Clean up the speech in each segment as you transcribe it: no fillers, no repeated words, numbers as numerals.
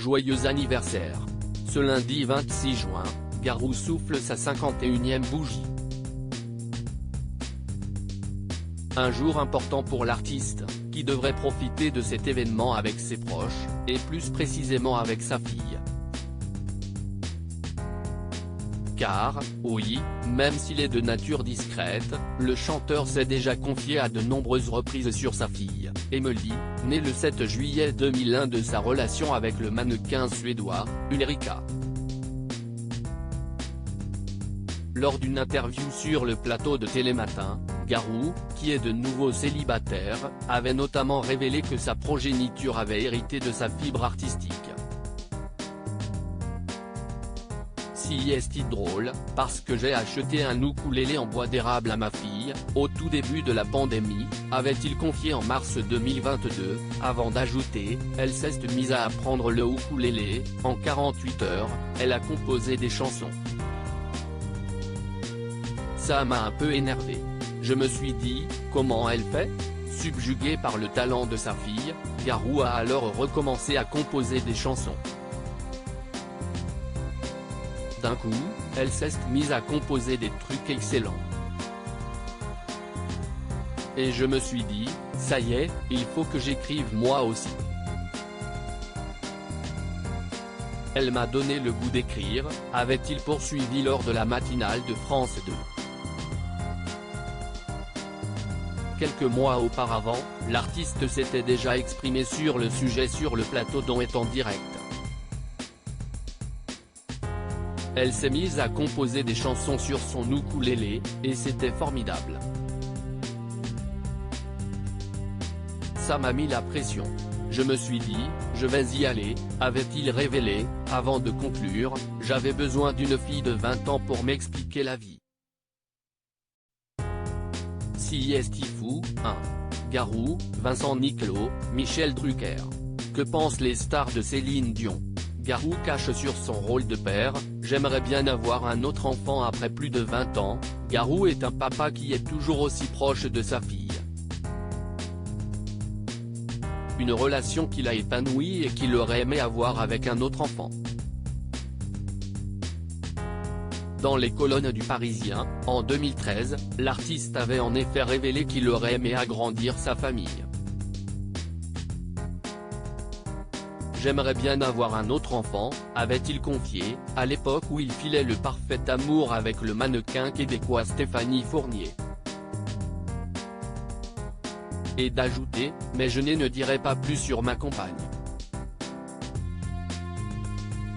joyeux anniversaire. Ce lundi 26 juin, Garou souffle sa 51e bougie. Un jour important pour l'artiste, qui devrait profiter de cet événement avec ses proches, et plus précisément avec sa fille. Car, oui, même s'il est de nature discrète, le chanteur s'est déjà confié à de nombreuses reprises sur sa fille, Emily, née le 7 juillet 2001 de sa relation avec le mannequin suédois, Ulrika. Lors d'une interview sur le plateau de Télématin, Garou, qui est de nouveau célibataire, avait notamment révélé que sa progéniture avait hérité de sa fibre artistique. Si est drôle, parce que j'ai acheté un ukulélé en bois d'érable à ma fille, au tout début de la pandémie, avait-il confié en mars 2022, avant d'ajouter, elle s'est mise à apprendre le ukulélé, en 48 heures, elle a composé des chansons. Ça m'a un peu énervé. Je me suis dit, comment elle fait ? Subjugué par le talent de sa fille, Garou a alors recommencé à composer des chansons. D'un coup, elle s'est mise à composer des trucs excellents. Et je me suis dit, ça y est, il faut que j'écrive moi aussi. Elle m'a donné le goût d'écrire, avait-il poursuivi lors de la matinale de France 2. Quelques mois auparavant, l'artiste s'était déjà exprimé sur le sujet sur le plateau d'On est en direct. Elle s'est mise à composer des chansons sur son ukulélé, et c'était formidable. Ça m'a mis la pression. Je me suis dit, je vais y aller, avait-il révélé, avant de conclure, j'avais besoin d'une fille de 20 ans pour m'expliquer la vie. Si est fou, 1. Garou, Vincent Niclot, Michel Drucker. Que pensent les stars de Céline Dion ? Garou cache sur son rôle de père, j'aimerais bien avoir un autre enfant après plus de 20 ans, Garou est un papa qui est toujours aussi proche de sa fille. Une relation qu'il a épanouie et qu'il aurait aimé avoir avec un autre enfant. Dans les colonnes du Parisien, en 2013, l'artiste avait en effet révélé qu'il aurait aimé agrandir sa famille. J'aimerais bien avoir un autre enfant, avait-il confié, à l'époque où il filait le parfait amour avec le mannequin québécois Stéphanie Fournier. Et d'ajouter, mais je ne dirai pas plus sur ma compagne.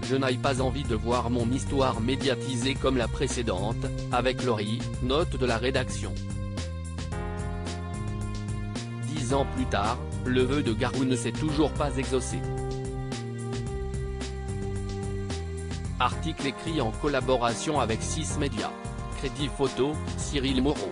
Je n'ai pas envie de voir mon histoire médiatisée comme la précédente, avec Laurie, note de la rédaction. 10 ans plus tard, le vœu de Garou ne s'est toujours pas exaucé. Article écrit en collaboration avec 6 médias. Crédit photo, Cyril Moreau.